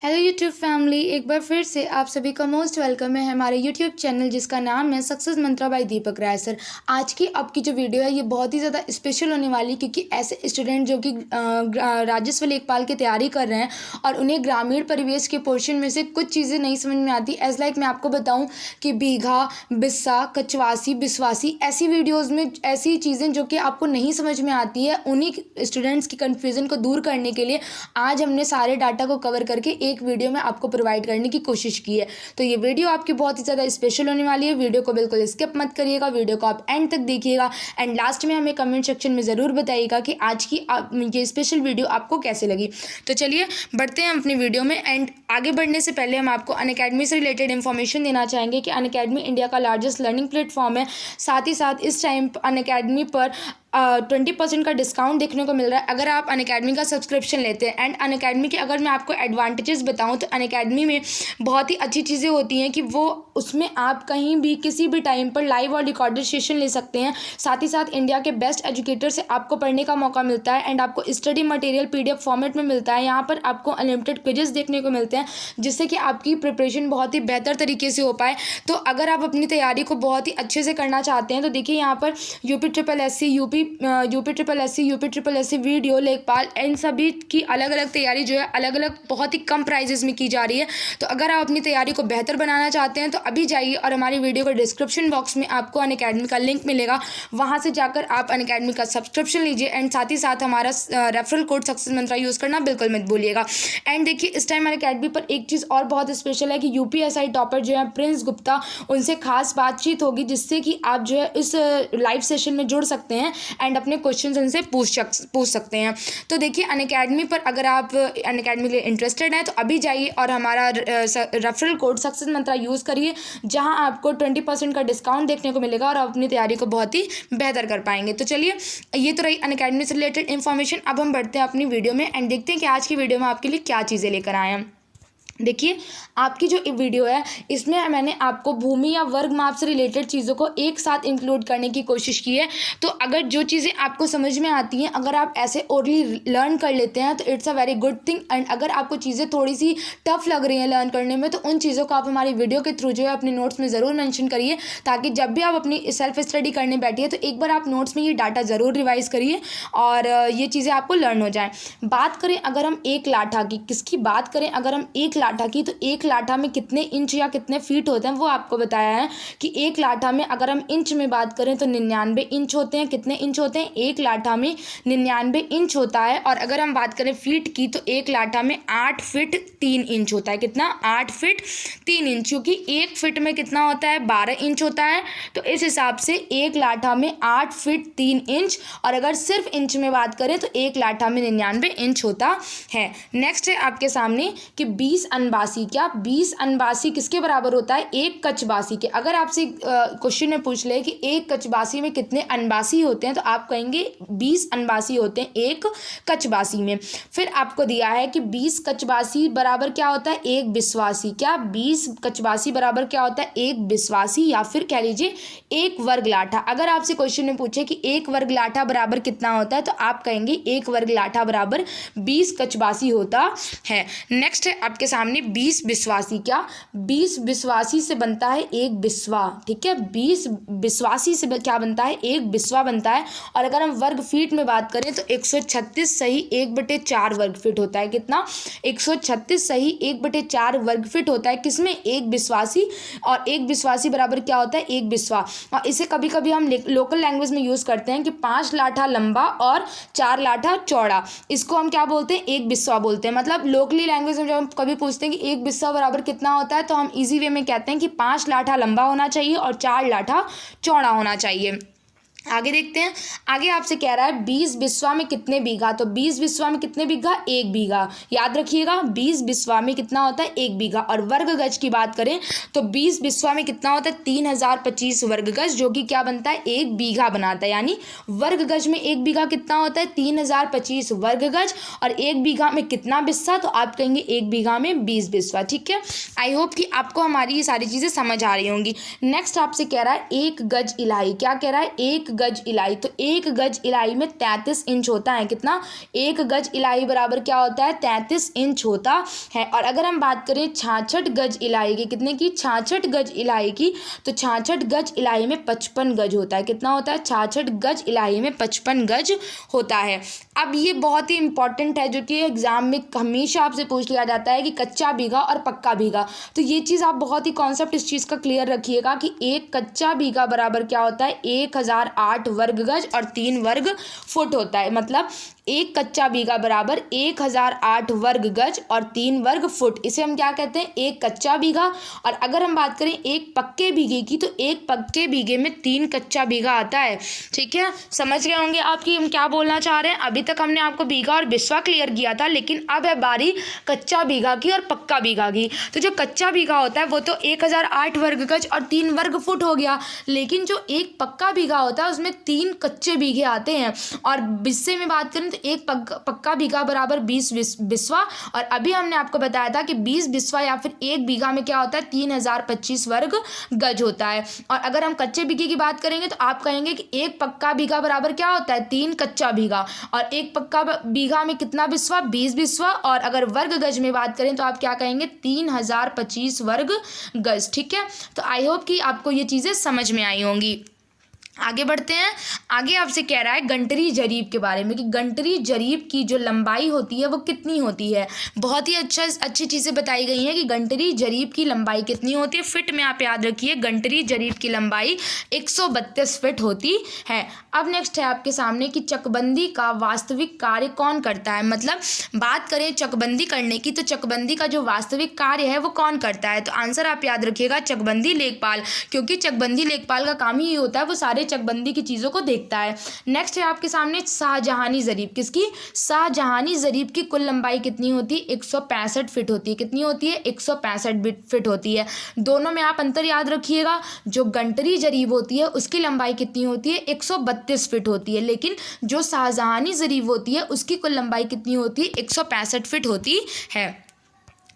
Hello YouTube family, एक बार फिर से आप सभी का मोस्ट वेलकम है हमारे यूट्यूब चैनल जिसका नाम है सक्सेस मंत्रा बाय दीपक राय सर। आज की आपकी जो वीडियो है ये बहुत ही ज़्यादा स्पेशल होने वाली है क्योंकि ऐसे स्टूडेंट जो कि राजस्व लेखपाल की तैयारी कर रहे हैं और उन्हें ग्रामीण परिवेश के पोर्शन में से कुछ चीज़ें नहीं समझ में आती। एज लाइक मैं आपको बताऊँ कि बीघा, बिस्सा, कचवासी, बिस्वासी, ऐसी वीडियोज़ में ऐसी चीज़ें जो कि आपको नहीं समझ में आती है, उन्हीं स्टूडेंट्स की कन्फ्यूज़न को दूर करने के लिए आज हमने सारे डाटा को कवर करके एक वीडियो में आपको प्रोवाइड करने की कोशिश की है। तो ये वीडियो आपकी बहुत ही ज़्यादा स्पेशल होने वाली है। वीडियो को बिल्कुल स्किप मत करिएगा, वीडियो को आप एंड तक देखिएगा एंड लास्ट में हमें कमेंट सेक्शन में ज़रूर बताइएगा कि आज की ये स्पेशल वीडियो आपको कैसे लगी। तो चलिए बढ़ते हैं अपनी वीडियो में। एंड आगे बढ़ने से पहले हम आपको अनअकैडमी से रिलेटेड इन्फॉर्मेशन देना चाहेंगे कि अनअकैडमी इंडिया का लार्जेस्ट लर्निंग प्लेटफॉर्म है। साथ ही साथ इस टाइम अनअकैडमी पर 20% का डिस्काउंट देखने को मिल रहा है अगर आप अनअकैडमी का सब्सक्रिप्शन लेते हैं। एंड अनअकैडमी के अगर मैं आपको एडवांटेजेस बताऊं तो अनअकैडमी में बहुत ही अच्छी चीज़ें होती हैं कि वो उसमें आप कहीं भी किसी भी टाइम पर लाइव और रिकॉर्डेड सेशन ले सकते हैं। साथ ही साथ इंडिया के बेस्ट एजुकेटर से आपको पढ़ने का मौका मिलता है एंड आपको स्टडी मटेरियल PDF फॉर्मेट में मिलता है। यहाँ पर आपको अनलिमिटेड क्विजेस देखने को मिलते हैं जिससे कि आपकी प्रिपरेशन बहुत ही बेहतर तरीके से हो पाए। तो अगर आप अपनी तैयारी को बहुत ही अच्छे से करना चाहते हैं तो देखिए यहाँ पर UP triple S C video लेखपाल इन सभी की अलग अलग तैयारी जो है अलग अलग बहुत ही कम प्राइजेस में की जा रही है। तो अगर आप अपनी तैयारी को बेहतर बनाना चाहते हैं तो अभी जाइए और हमारी वीडियो के डिस्क्रिप्शन बॉक्स में आपको अनअकैडमी का लिंक मिलेगा, वहाँ से जाकर आप अनअकैडमी का सब्सक्रिप्शन लीजिए एंड साथ ही साथ हमारा रेफरल कोड सक्सेस मंत्रा यूज़ करना बिल्कुल मत भूलिएगा। एंड देखिए इस टाइम अनअकैडमी पर एक चीज़ और बहुत स्पेशल है कि UPSI टॉपर जो है प्रिंस गुप्ता, उनसे खास बातचीत होगी जिससे कि आप जो है इस लाइव सेशन में जुड़ सकते हैं एंड अपने क्वेश्चन उनसे पूछ सकते हैं। तो देखिए अनअकैडमी पर अगर आप अनअकैडमी के लिए इंटरेस्टेड हैं तो अभी जाइए और हमारा रेफरल कोड सक्सेस मंत्रा यूज़ करिए, जहां आपको 20% का डिस्काउंट देखने को मिलेगा और आप अपनी तैयारी को बहुत ही बेहतर कर पाएंगे। तो चलिए ये तो रही अनअकैडमी से रिलेटेड इन्फॉर्मेशन। अब हम बढ़ते हैं अपनी वीडियो में एंड देखते हैं कि आज की वीडियो में आपके लिए क्या चीज़ें लेकर आए हैं। देखिए आपकी जो वीडियो है इसमें मैंने आपको भूमि या वर्ग माप से रिलेटेड चीज़ों को एक साथ इंक्लूड करने की कोशिश की है। तो अगर जो चीज़ें आपको समझ में आती हैं अगर आप ऐसे ओरली लर्न कर लेते हैं तो it's a very good thing. And अगर आपको चीज़ें थोड़ी सी टफ लग रही हैं लर्न करने में तो उन चीज़ों को आप हमारी वीडियो के थ्रू जो है अपने नोट्स में ज़रूर मेंशन करिए, ताकि जब भी आप अपनी सेल्फ स्टडी करने बैठिए तो एक बार आप नोट्स में ये डाटा ज़रूर रिवाइज़ करिए और ये चीज़ें आपको लर्न हो जाएँ। बात करें अगर हम एक लाठा की, किसकी बात करें अगर हम एक लाठा की, तो एक लाठा में कितने इंच या कितने फीट होते हैं वो आपको बताया है कि एक लाठा में अगर हम इंच में बात करें तो 99 इंच होते हैं। कितने इंच होते हैं? एक लाठा में 99 इंच होता है। और अगर हम बात करें फीट की तो एक लाठा में 8 फीट 3 इंच होता है। कितना? 8 फीट 3 इंच, क्योंकि एक फीट में कितना होता है? 12 इंच होता है। तो इस हिसाब से एक लाठा में 8 फीट 3 इंच, और अगर सिर्फ इंच में बात करें तो एक लाठा में 99 इंच होता है। नेक्स्ट है आपके सामने कि 20 अनबासी, क्या 20 अनबासी किसके बराबर होता है? एक कचबासी के। अगर आपसे क्वेश्चन में पूछ ले कि एक कचबासी में कितने अनबासी होते हैं तो आप कहेंगे 20 अनबासी होते हैं एक कचबासी में। फिर आपको दिया है कि 20 कचबासी बराबर क्या होता है? एक बिस्वासी। क्या 20 कचबासी बराबर क्या होता है? एक बिस्वासी, या फिर कह लीजिए एक वर्ग लाठा। अगर आपसे क्वेश्चन में पूछे कि एक वर्ग लाठा बराबर कितना होता है तो आप कहेंगे एक वर्ग लाठा बराबर 20 कचबासी होता है। नेक्स्ट है आपके सामने 20 बिस्वासी। क्या 20 बिस्वासी से बनता है एक बिस्वा। ठीक है, 20 बिस्वासी से क्या बनता है? एक बिस्वा बनता है। और अगर हम वर्ग फीट में बात करें तो 136 सही 1/4 वर्ग फीट होता है। कितना? 136 सही 1/4 वर्ग फीट होता है। किसमें? एक बिस्वासी। और एक बिस्वासी बराबर क्या होता है? एक बिस्वा। और इसे कभी कभी हम लोकल लैंग्वेज में यूज़ करते हैं कि 5 लाठा लंबा और 4 लाठा चौड़ा, इसको हम क्या बोलते हैं? एक बिस्वा बोलते हैं। मतलब लोकली लैंग्वेज में जब हम कभी पूछते हैं कि एक बिस्वा बराबर कितना होता है तो हम इजी वे में कहते हैं कि 5 लाठा लंबा होना चाहिए और 4 लाठा चौड़ा होना चाहिए। आगे देखते हैं। आगे आपसे कह रहा है 20 बिस्वा में कितने बीघा। तो 20 बिस्वा में कितने बीघा? एक बीघा। याद रखिएगा 20 बिस्वा में कितना होता है? एक बीघा। और वर्ग गज की बात करें तो 20 बिस्वा में कितना होता है? 3025 वर्ग गज, जो कि क्या बनता है? एक बीघा बनाता है। यानी वर्ग गज में एक बीघा कितना होता है? 3025 वर्ग गज। और एक बीघा में कितना बिस्सा? तो आप कहेंगे एक बीघा में 20 बिस्वा। ठीक है, आई होप कि आपको हमारी ये सारी चीज़ें समझ आ रही होंगी। नेक्स्ट आपसे कह रहा है एक गज इलाई। क्या कह रहा है? एक गज इलाई, तो 1 गज इलाई में 33 इंच होता है। कितना? 1 गज इलाई बराबर क्या होता है? 33 इंच होता है। और अगर हम बात करें 66 गज इलाई की, कितने की? 66 गज इलाई की, तो 66 गज इलाई में 55 गज होता है। कितना होता है? 66 गज इलाई में 55 गज होता है। अब ये बहुत ही इंपॉर्टेंट है, जो कि एग्जाम में हमेशा आपसे पूछ लिया जाता है कि कच्चा बीघा और पक्का बीघा। तो ये चीज़ आप बहुत ही कॉन्सेप्ट इस चीज़ का क्लियर रखिएगा कि एक कच्चा बीघा बराबर क्या होता है? 1008 वर्ग गज और 3 वर्ग फुट होता है। मतलब एक कच्चा बीघा बराबर 1008 वर्ग गज और 3 वर्ग फुट, इसे हम क्या कहते हैं? एक कच्चा बीघा। और अगर हम बात करें एक पक्के बीघे की, तो एक पक्के बीघे में 3 कच्चा बीघा आता है। ठीक है, समझ गए होंगे आप कि हम क्या बोलना चाह रहे हैं। अभी तक हमने आपको बीघा और बिस्वा क्लियर किया था, लेकिन अब है बारी कच्चा बीघा की और पक्का बीघा की। तो जो कच्चा बीघा होता है वो तो 1008 वर्ग गज और 3 वर्ग फुट हो गया, लेकिन जो एक पक्का बीघा होता है उसमें 3 कच्चे बीघे आते हैं। और बिस्से में बात करें तो एक पक्का बीघा बराबर 20 बिस्वा। और अभी हमने आपको बताया था कि 20 बिस्वा या फिर एक बीघा में क्या होता है? 3025 वर्ग गज होता है। और अगर हम कच्चे बीघे की बात करेंगे तो आप कहेंगे कि एक पक्का बीघा बराबर क्या होता है? 3 कच्चा बीघा। और एक पक्का बीघा में कितना बिस्वा? 20 बिस्वा। और अगर वर्ग गज में बात करें तो आप क्या कहेंगे? 3025 वर्ग गज। ठीक है, तो आई होप कि आपको ये चीज़ें समझ में आई होंगी। आगे बढ़ते हैं। आगे आपसे कह रहा है गंटरी जरीब के बारे में कि गंटरी जरीब की जो लंबाई होती है वो कितनी होती है। बहुत ही अच्छी चीज़ें बताई गई हैं कि गंटरी जरीब की लंबाई कितनी होती है। फिट में आप याद रखिए, गंटरी जरीब की लंबाई 132 फिट होती है। अब नेक्स्ट है आपके सामने कि चकबंदी का वास्तविक कार्य कौन करता है। मतलब बात करें चकबंदी करने की, तो चकबंदी का जो वास्तविक कार्य है वो कौन करता है। तो आंसर आप याद रखिएगा, चकबंदी लेखपाल, क्योंकि चकबंदी लेखपाल का काम ही होता है, वो सारे चकबंदी की चीज़ों को देखता है। नेक्स्ट है आपके सामने शाहजहानी जरीब। किसकी? शाहजहानी जरीब की कुल लंबाई कितनी होती है? 165 फिट होती है। कितनी होती है? 165 फिट होती है। दोनों में आप अंतर याद रखिएगा। जो गंटरी जरीब होती है उसकी लंबाई कितनी होती है? 132 फिट होती है, लेकिन जो शाहजहानी जरीब होती है उसकी कुल लंबाई कितनी होती है? 165 फिट होती है।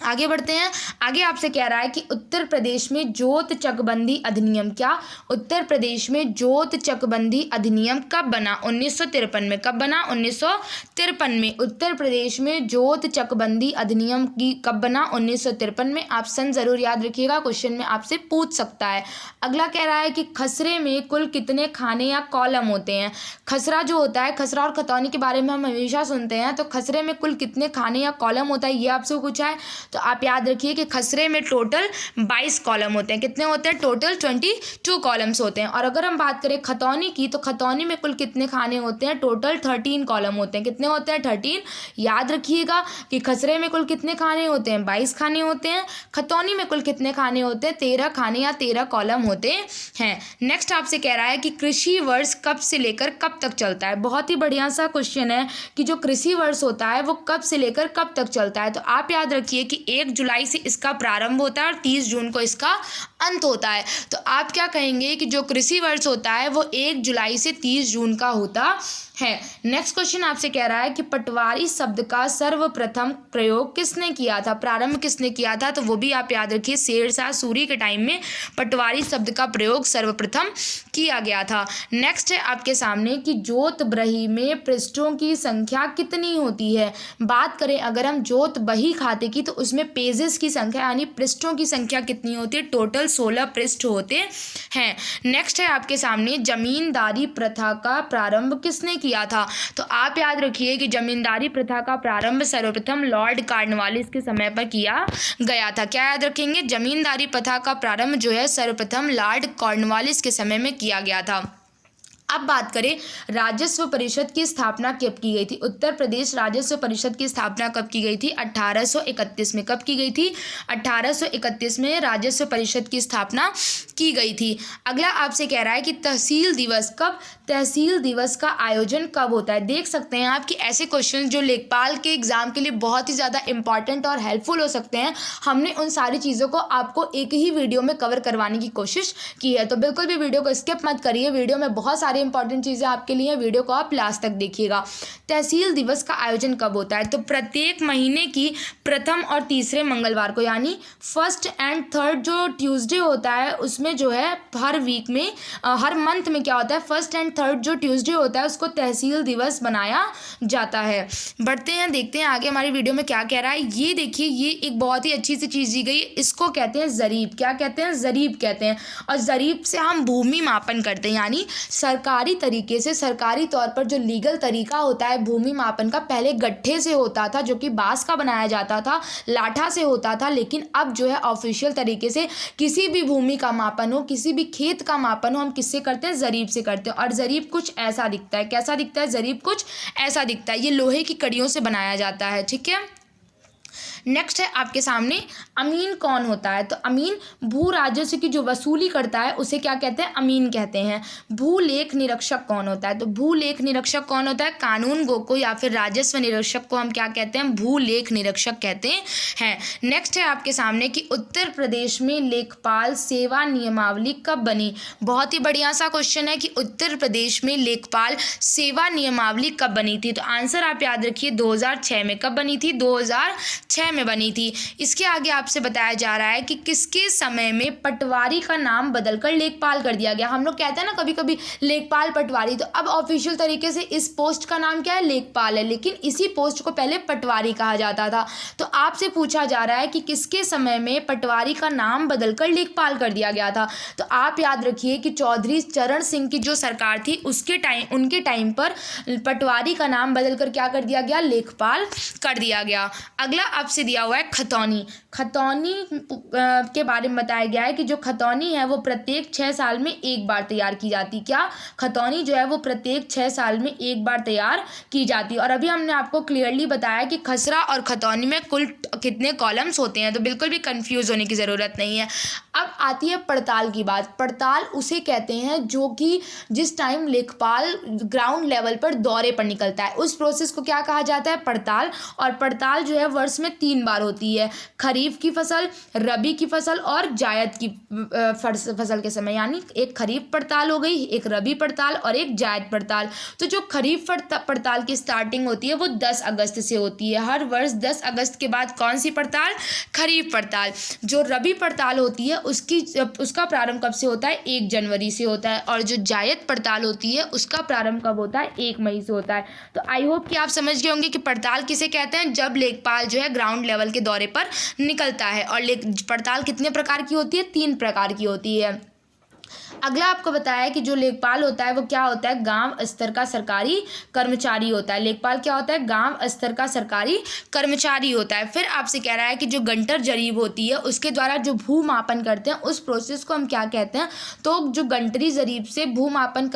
आगे बढ़ते हैं। आगे आपसे कह रहा है कि उत्तर प्रदेश में जोत चकबंदी अधिनियम, क्या? उत्तर प्रदेश में जोत चकबंदी अधिनियम कब बना? 1953 में। कब बना? 1953 में। उत्तर प्रदेश में जोत चकबंदी अधिनियम की कब बना? 1953 में। आप सन जरूर याद रखिएगा, क्वेश्चन में आपसे पूछ सकता है। अगला कह रहा है कि खसरे में कुल कितने खाने या कॉलम होते हैं। खसरा जो होता है, खसरा और खतौनी के बारे में हम हमेशा सुनते हैं, तो खसरे में कुल कितने खाने या कॉलम होता है, ये आपसे पूछा है। तो आप याद रखिए कि खसरे में टोटल 22 कॉलम होते हैं। कितने होते हैं? टोटल 22 कॉलम्स होते हैं। और अगर हम बात करें खतौनी की, तो खतौनी में कुल कितने खाने होते हैं? टोटल 13 कॉलम होते हैं। कितने होते हैं? 13। याद रखिएगा कि खसरे में कुल कितने खाने होते हैं? 22 खाने होते हैं। खतौनी में कुल कितने खाने होते हैं? 13 खाने या 13 कॉलम होते हैं। नेक्स्ट आपसे कह रहा है कि कृषि वर्ष कब से लेकर कब तक चलता है। बहुत ही बढ़िया सा क्वेश्चन है कि जो कृषि वर्ष होता है वो कब से लेकर कब तक चलता है। तो आप याद रखिए कि 1 जुलाई से इसका प्रारंभ होता है और 30 जून को इसका अंत होता है। तो आप क्या कहेंगे कि जो कृषि वर्ष होता है वो 1 जुलाई से 30 जून का होता है। नेक्स्ट क्वेश्चन आपसे कह रहा है कि पटवारी शब्द का सर्वप्रथम प्रयोग किसने किया था, प्रारंभ किसने किया था। तो वो भी आप याद रखिए, शेरशाह सूरी के टाइम में पटवारी शब्द का प्रयोग सर्वप्रथम किया गया था। नेक्स्ट है आपके सामने कि जोत बही में पृष्ठों की संख्या कितनी होती है। बात करें अगर हम जोत बही खाते की, तो उसमें पेजेस की संख्या यानी पृष्ठों की संख्या कितनी होती है? टोटल 16 पृष्ठ होते हैं। नेक्स्ट है आपके सामने जमींदारी प्रथा का प्रारंभ किसने किया था। तो आप याद रखिए कि जमींदारी प्रथा का प्रारंभ सर्वप्रथम लॉर्ड कॉर्नवालिस के समय पर किया गया था। क्या याद रखेंगे? जमींदारी प्रथा का प्रारंभ जो है सर्वप्रथम लॉर्ड कॉर्नवालिस के समय में किया गया था। अब बात करें राजस्व परिषद की स्थापना कब की गई थी। उत्तर प्रदेश राजस्व परिषद की स्थापना कब की गई थी? 1831 में। कब की गई थी? 1831 में राजस्व परिषद की स्थापना की गई थी। अगला आपसे कह रहा है कि तहसील दिवस कब, तहसील दिवस का आयोजन कब होता है। देख सकते हैं आप कि ऐसे क्वेश्चन जो लेखपाल के एग्जाम के लिए बहुत ही ज़्यादा इंपॉर्टेंट और हेल्पफुल हो सकते हैं, हमने उन सारी चीज़ों को आपको एक ही वीडियो में कवर करवाने की कोशिश की है। तो बिल्कुल भी वीडियो को स्किप मत करिए, वीडियो में बहुत सारी सारे इंपॉर्टेंट चीज़ें आपके लिए, वीडियो को आप लास्ट तक देखिएगा। तहसील दिवस का आयोजन कब होता है? तो प्रत्येक महीने की प्रथम और तीसरे मंगलवार को, यानी फर्स्ट एंड थर्ड जो ट्यूसडे होता है उसमें जो है हर वीक में हर मंथ में क्या होता है, फर्स्ट एंड थर्ड जो ट्यूसडे होता है उसको तहसील दिवस बनाया जाता है। बढ़ते हैं, देखते हैं आगे हमारी वीडियो में क्या कह रहा है। ये देखिए, ये एक बहुत ही अच्छी सी चीज़ दी गई, इसको कहते हैं ज़रीब। क्या कहते हैं? ज़रीब कहते हैं। और ज़रीब से हम भूमि मापन करते हैं, यानी सरकारी तरीके से, सरकारी तौर पर जो लीगल तरीका होता है भूमि मापन का, पहले गट्ठे से होता था जो कि बांस का बनाया जाता था, लाठा से होता था, लेकिन अब जो है ऑफिशियल तरीके से किसी भी भूमि का मापन हो, किसी भी खेत का मापन हो, हम किससे करते हैं? ज़रीब से करते हैं। और ज़रीब कुछ ऐसा दिखता है। कैसा दिखता है? ज़रीब कुछ ऐसा दिखता है। ये लोहे की कड़ियों से बनाया जाता है। ठीक है। नेक्स्ट है आपके सामने, अमीन कौन होता है? तो अमीन भू राजस्व की जो वसूली करता है उसे क्या कहते हैं? अमीन कहते हैं। भूलेख निरीक्षक कौन होता है? तो भूलेख निरीक्षक कौन होता है? कानून गो को या फिर राजस्व निरीक्षक को हम क्या कहते हैं? भूलेख निरीक्षक कहते हैं। नेक्स्ट है आपके सामने कि उत्तर प्रदेश में लेखपाल सेवा नियमावली कब बनी? बहुत ही बढ़िया सा क्वेश्चन है कि उत्तर प्रदेश में लेखपाल सेवा नियमावली कब बनी थी? तो आंसर आप याद रखिए 2006 में। कब बनी थी? 2006 में बनी थी। इसके आगे आपसे बताया जा रहा है कि किसके समय में पटवारी का नाम बदलकर लेखपाल कर दिया गया। हम लोग कहते हैं ना कभी कभी लेखपाल पटवारी, तो अब ऑफिशियल तरीके से इस पोस्ट का नाम क्या है? लेखपाल है, लेकिन इसी पोस्ट को पहले पटवारी कहा जाता था। तो आपसे पूछा जा रहा है कि किसके समय में पटवारी का नाम बदलकर लेखपाल कर दिया गया था? तो आप याद रखिए कि चौधरी चरण सिंह की जो सरकार थी उनके टाइम पर पटवारी का नाम बदलकर क्या कर दिया गया? लेखपाल कर दिया गया। अगला आपसे दिया हुआ है खतौनी। खतौनी के बारे में बताया गया है कि जो खतौनी है वो प्रत्येक 6 साल में एक बार तैयार की जाती। क्या? खतौनी जो है वो प्रत्येक 6 साल में एक बार तैयार की जाती है। और अभी हमने आपको क्लियरली बताया कि खसरा और खतौनी में कुल कितने कॉलम्स होते हैं, तो बिल्कुल भी कंफ्यूज होने की ज़रूरत नहीं है। अब आती है पड़ताल की बात। पड़ताल उसे कहते हैं जो कि जिस टाइम लेखपाल ग्राउंड लेवल पर दौरे पर निकलता है, उस प्रोसेस को क्या कहा जाता है? पड़ताल। और पड़ताल जो है वर्ष में 3 बार होती है, खरीफ की फसल, रबी की फसल और जायद की फसल के समय। यानी एक खरीफ पड़ताल हो गई, एक रबी पड़ताल और एक जायद पड़ताल। तो जो खरीफ पड़ताल की स्टार्टिंग होती है वो 10 अगस्त से होती है। हर वर्ष 10 अगस्त के बाद कौन सी पड़ताल? खरीफ पड़ताल। जो रबी पड़ताल होती है उसका प्रारंभ कब से होता है? 1 जनवरी से होता है। और जो जायद पड़ताल होती है उसका प्रारंभ कब होता है? 1 मई से होता है। तो आई होप कि आप समझ गए होंगे कि पड़ताल किसे कहते हैं, जब लेखपाल जो है ग्राउंड लेवल के दौरे पर निकलता है। और पड़ताल कितने प्रकार की होती है? 3 प्रकार की होती है। अगला आपको बताया है कि जो लेखपाल होता है वो क्या होता है? गांव स्तर का सरकारी कर्मचारी होता है। लेखपाल क्या होता है? गांव स्तर का सरकारी कर्मचारी होता है। फिर आपसे कह रहा है कि जो गंटर जरीब होती है उसके द्वारा जो भू मापन करते हैं उस प्रोसेस को हम क्या कहते हैं? तो जो गंटरी जरीब से भू मापन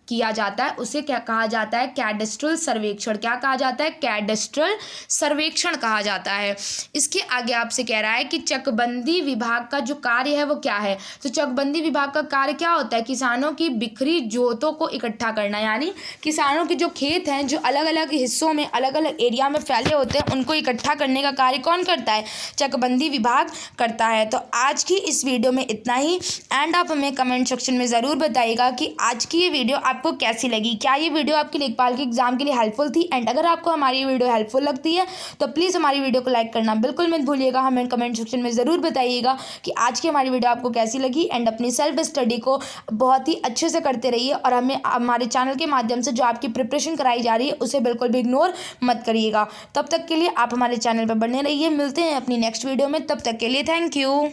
किया जाता है उसे क्या कहा जाता है? कैडेस्ट्रल सर्वेक्षण। क्या कहा जाता है? कैडेस्ट्रल सर्वेक्षण कहा जाता है। इसके आगे आपसे कह रहा है कि चकबंदी विभाग का जो कार्य है वो क्या है? तो चकबंदी विभाग का कार्य क्या होता है? किसानों की बिखरी जोतों को इकट्ठा करना, यानी किसानों के जो खेत हैं जो अलग अलग हिस्सों में अलग अलग एरिया में फैले होते हैं उनको इकट्ठा करने का कार्य कौन करता है? चकबंदी विभाग करता है। तो आज की इस वीडियो में इतना ही। एंड आप हमें कमेंट सेक्शन में ज़रूर बताइएगा कि आज की ये वीडियो आपको कैसी लगी। क्या ये वीडियो आपके लेखपाल के एग्जाम के लिए हेल्पफुल थी? एंड अगर आपको हमारी वीडियो हेल्पफुल लगती है तो प्लीज़ हमारी वीडियो को लाइक करना बिल्कुल मत भूलिएगा। हमें कमेंट सेक्शन में ज़रूर बताइएगा कि आज की हमारी वीडियो आपको कैसी लगी। एंड अपनी सेल्फ स्टडी को बहुत ही अच्छे से करते रहिए और हमें हमारे चैनल के माध्यम से जो आपकी प्रिपरेशन कराई जा रही है उसे बिल्कुल भी इग्नोर मत करिएगा। तब तक के लिए आप हमारे चैनल पर बने रहिए। मिलते हैं अपनी नेक्स्ट वीडियो में, तब तक के लिए थैंक यू।